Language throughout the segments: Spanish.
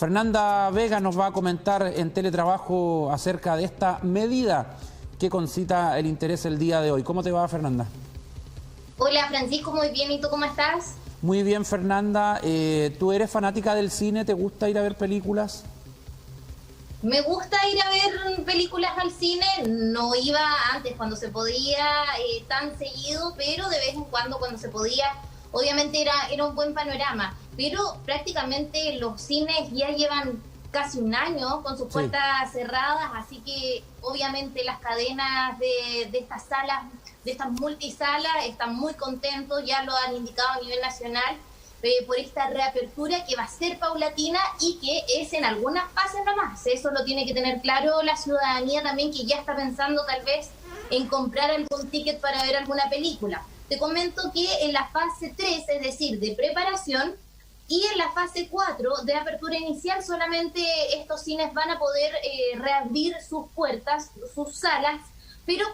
Fernanda Vega nos va a comentar en Teletrabajo acerca de esta medida que concita el interés el día de hoy. ¿Cómo te va, Fernanda? Hola Francisco, muy bien. ¿Y tú cómo estás? Muy bien, Fernanda. ¿Tú eres fanática del cine? ¿Te gusta ir a ver películas? Me gusta ir a ver películas al cine. No iba antes cuando se podía tan seguido, pero de vez en cuando se podía, obviamente era un buen panorama. Pero prácticamente los cines ya llevan casi un año con sus puertas cerradas, así que obviamente las cadenas de estas salas, de estas multisalas, están muy contentos, ya lo han indicado a nivel nacional, por esta reapertura que va a ser paulatina y que es en algunas fases nomás. Eso lo tiene que tener claro la ciudadanía también, que ya está pensando tal vez en comprar algún ticket para ver alguna película. Te comento que en la fase 3, es decir, de preparación, y en la fase 4 de apertura inicial, solamente estos cines van a poder reabrir sus puertas, sus salas, pero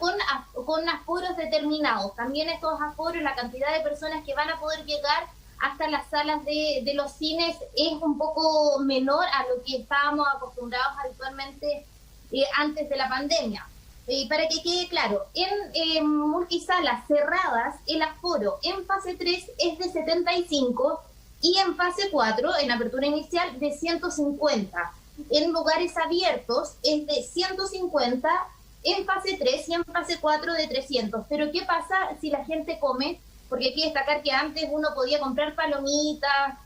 con aforos determinados. También estos aforos, la cantidad de personas que van a poder llegar hasta las salas de los cines es un poco menor a lo que estábamos acostumbrados habitualmente antes de la pandemia. Para que quede claro, en multisalas cerradas, el aforo en fase 3 es de 75 y en fase 4, en apertura inicial, de 150. En lugares abiertos es de 150 en fase 3 y en fase 4 de 300. Pero ¿qué pasa si la gente come? Porque hay que destacar que antes uno podía comprar palomitas,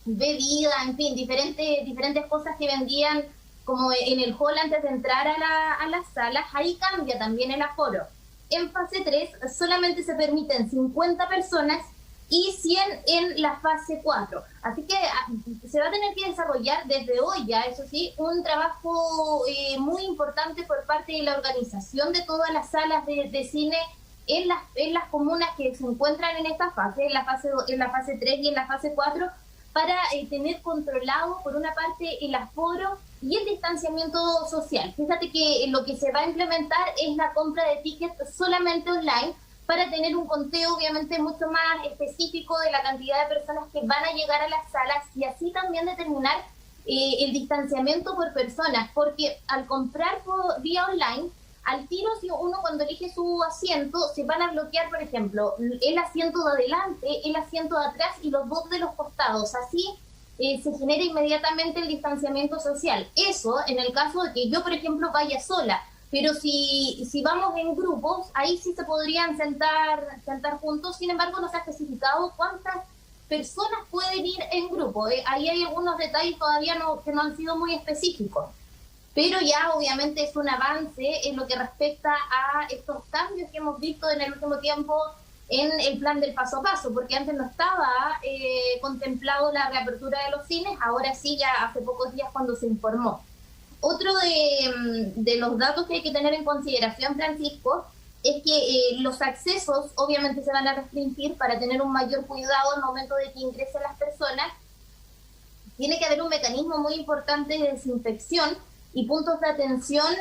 bebida, en fin, diferentes cosas que vendían como en el hall antes de entrar a las salas. Ahí cambia también el aforo. En fase 3 solamente se permiten 50 personas y 100 en la fase 4. Así que se va a tener que desarrollar desde hoy ya, eso sí, un trabajo muy importante por parte de la organización de todas las salas de cine en las comunas que se encuentran en esta fase, en la fase 3 y en la fase 4, para tener controlado, por una parte, el aforo y el distanciamiento social. Fíjate que lo que se va a implementar es la compra de tickets solamente online, para tener un conteo obviamente mucho más específico de la cantidad de personas que van a llegar a las salas y así también determinar el distanciamiento por personas, porque al comprar vía online, al tiro, si uno cuando elige su asiento, se van a bloquear, por ejemplo, el asiento de adelante, el asiento de atrás y los dos de los costados. Así se genera inmediatamente el distanciamiento social. Eso en el caso de que yo, por ejemplo, vaya sola. Pero si vamos en grupos, ahí sí se podrían sentar juntos. Sin embargo, no se ha especificado cuántas personas pueden ir en grupo. Ahí hay algunos detalles todavía que no han sido muy específicos. Pero ya obviamente es un avance en lo que respecta a estos cambios que hemos visto en el último tiempo en el plan del paso a paso, porque antes no estaba contemplado la reapertura de los cines, ahora sí, ya hace pocos días cuando se informó. Otro de los datos que hay que tener en consideración, Francisco, es que los accesos obviamente se van a restringir para tener un mayor cuidado al momento de que ingresen las personas. Tiene que haber un mecanismo muy importante de desinfección y puntos de atención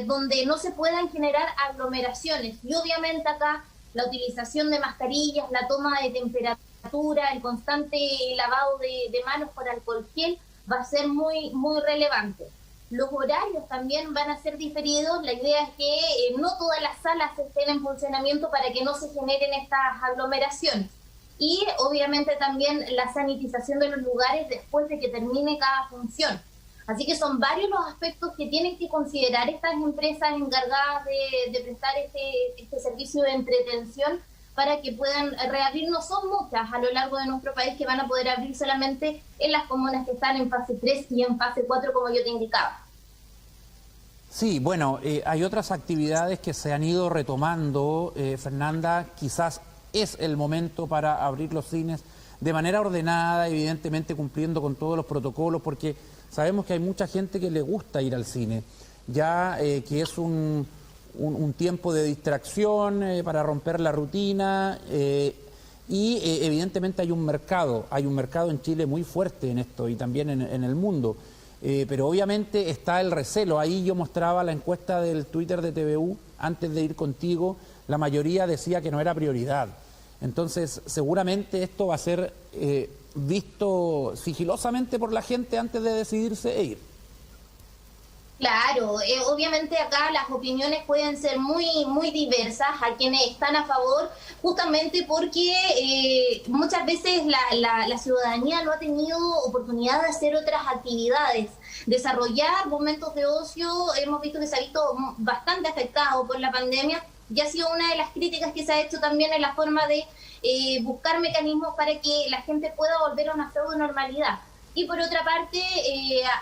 donde no se puedan generar aglomeraciones. Y obviamente acá la utilización de mascarillas, la toma de temperatura, el constante lavado de manos por alcohol gel va a ser muy, muy relevante. Los horarios también van a ser diferidos. La idea es que no todas las salas estén en funcionamiento para que no se generen estas aglomeraciones. Y obviamente también la sanitización de los lugares después de que termine cada función. Así que son varios los aspectos que tienen que considerar estas empresas encargadas de prestar este servicio de entretención para que puedan reabrir. No son muchas a lo largo de nuestro país que van a poder abrir solamente en las comunas que están en fase 3 y en fase 4, como yo te indicaba. Sí, bueno, hay otras actividades que se han ido retomando, Fernanda. Quizás es el momento para abrir los cines de manera ordenada, evidentemente cumpliendo con todos los protocolos, porque sabemos que hay mucha gente que le gusta ir al cine, ya que es un tiempo de distracción para romper la rutina y evidentemente hay un mercado en Chile muy fuerte en esto y también en el mundo. Pero obviamente está el recelo. Ahí yo mostraba la encuesta del Twitter de TVU antes de ir contigo, la mayoría decía que no era prioridad. Entonces seguramente esto va a ser visto sigilosamente por la gente antes de decidirse e ir. Claro, obviamente acá las opiniones pueden ser muy diversas. Hay quienes están a favor justamente porque muchas veces la ciudadanía no ha tenido oportunidad de hacer otras actividades, desarrollar momentos de ocio. Hemos visto que se ha visto bastante afectado por la pandemia y ha sido una de las críticas que se ha hecho también en la forma de buscar mecanismos para que la gente pueda volver a una pseudo normalidad. Y por otra parte,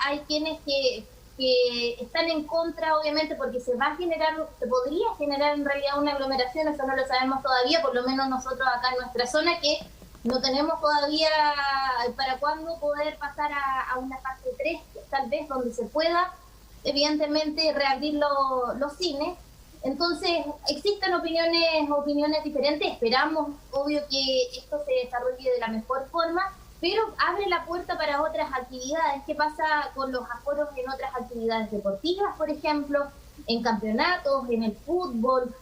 hay quienes que están en contra, obviamente, porque se podría generar en realidad una aglomeración. Eso no lo sabemos todavía, por lo menos nosotros acá en nuestra zona, que no tenemos todavía para cuándo poder pasar a una fase 3, tal vez donde se pueda, evidentemente, reabrir los cines. Entonces, existen opiniones diferentes. Esperamos, obvio, que esto se desarrolle de la mejor forma, pero abre la puerta para otras actividades. ¿Qué pasa con los aforos en otras actividades deportivas, por ejemplo, en campeonatos, en el fútbol?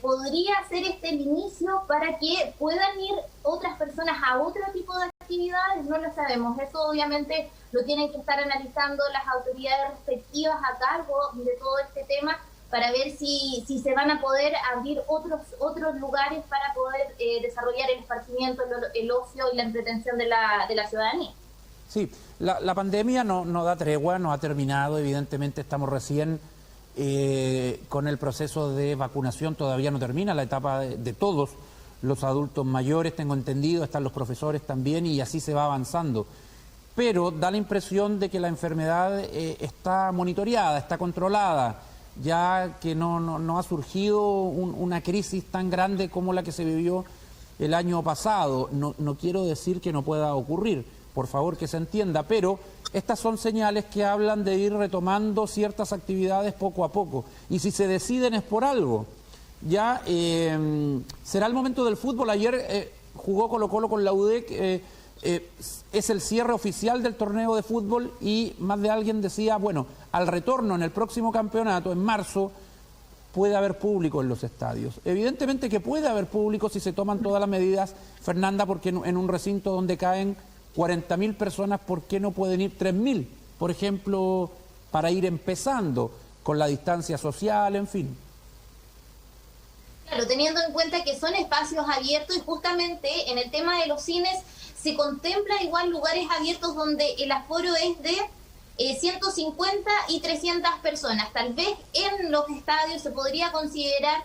Podría ser este el inicio para que puedan ir otras personas a otro tipo de actividades. No lo sabemos. Eso obviamente lo tienen que estar analizando las autoridades respectivas a cargo de todo este tema, para ver si se van a poder abrir otros lugares para poder desarrollar el esparcimiento, el ocio y la entretención de la ciudadanía. Sí, la pandemia no da tregua, no ha terminado. Evidentemente estamos recién con el proceso de vacunación, todavía no termina la etapa de todos los adultos mayores, tengo entendido, están los profesores también, y así se va avanzando. Pero da la impresión de que la enfermedad está monitoreada, está controlada, ya que no ha surgido una crisis tan grande como la que se vivió el año pasado. No quiero decir que no pueda ocurrir, por favor que se entienda, pero estas son señales que hablan de ir retomando ciertas actividades poco a poco. Y si se deciden es por algo. Ya será el momento del fútbol. Ayer jugó Colo-Colo con la UDEC, es el cierre oficial del torneo de fútbol, y más de alguien decía, bueno, al retorno en el próximo campeonato, en marzo, puede haber público en los estadios. Evidentemente que puede haber público si se toman todas las medidas, Fernanda, porque en un recinto donde caen 40.000 personas, ¿por qué no pueden ir 3.000? Por ejemplo, para ir empezando con la distancia social, en fin. Claro, teniendo en cuenta que son espacios abiertos, y justamente en el tema de los cines se contempla igual lugares abiertos donde el aforo es de 150 y 300 personas. Tal vez en los estadios se podría considerar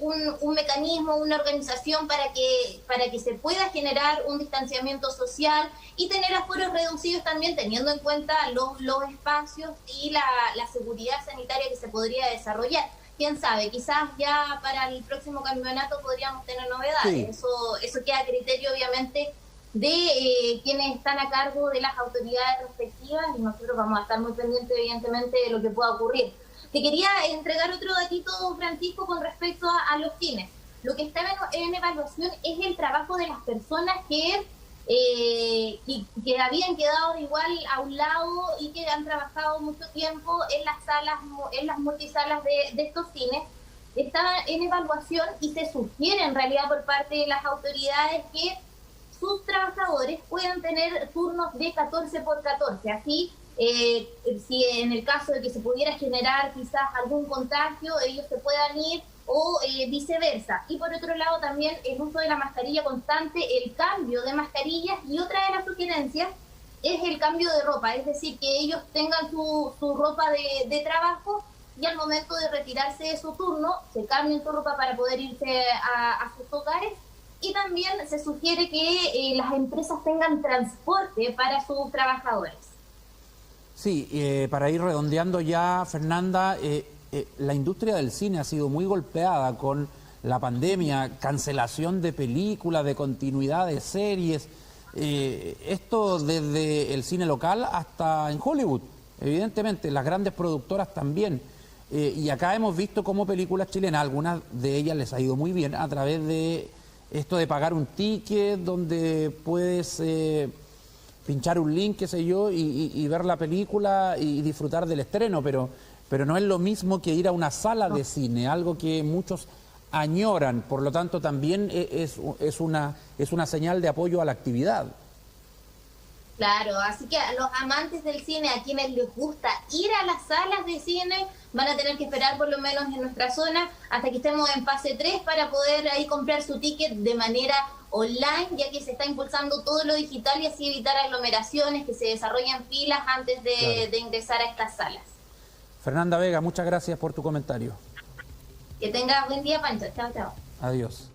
un mecanismo, una organización para que se pueda generar un distanciamiento social y tener aforos reducidos también, teniendo en cuenta los espacios y la seguridad sanitaria que se podría desarrollar. Quién sabe, quizás ya para el próximo campeonato podríamos tener novedades. Sí. Eso queda a criterio, obviamente, de quienes están a cargo de las autoridades respectivas, y nosotros vamos a estar muy pendientes, evidentemente, de lo que pueda ocurrir. Te quería entregar otro datito, Francisco, con respecto a los cines. Lo que está en evaluación es el trabajo de las personas que habían quedado igual a un lado y que han trabajado mucho tiempo en las salas, en las multisalas de estos cines. Está en evaluación y se sugiere en realidad por parte de las autoridades que sus trabajadores puedan tener turnos de 14x14. Así, si en el caso de que se pudiera generar quizás algún contagio, ellos se puedan ir, o viceversa. Y por otro lado también el uso de la mascarilla constante, el cambio de mascarillas, y otra de las sugerencias es el cambio de ropa, es decir, que ellos tengan su ropa de trabajo, y al momento de retirarse de su turno se cambien su ropa para poder irse a sus hogares. Y también se sugiere que las empresas tengan transporte para sus trabajadores. Sí, para ir redondeando ya, Fernanda, la industria del cine ha sido muy golpeada con la pandemia, cancelación de películas, de continuidad de series, esto desde el cine local hasta en Hollywood, evidentemente, las grandes productoras también. Y acá hemos visto cómo películas chilenas, algunas de ellas les ha ido muy bien a través de esto de pagar un ticket donde puedes pinchar un link, qué sé yo, y ver la película y disfrutar del estreno, pero no es lo mismo que ir a una sala de cine, algo que muchos añoran. Por lo tanto, también es una señal de apoyo a la actividad. Claro, así que a los amantes del cine, a quienes les gusta ir a las salas de cine, van a tener que esperar por lo menos en nuestra zona hasta que estemos en fase 3 para poder ahí comprar su ticket de manera online, ya que se está impulsando todo lo digital y así evitar aglomeraciones, que se desarrollen filas antes de ingresar a estas salas. Fernanda Vega, muchas gracias por tu comentario. Que tengas buen día, Pancho. Chao, chao. Adiós.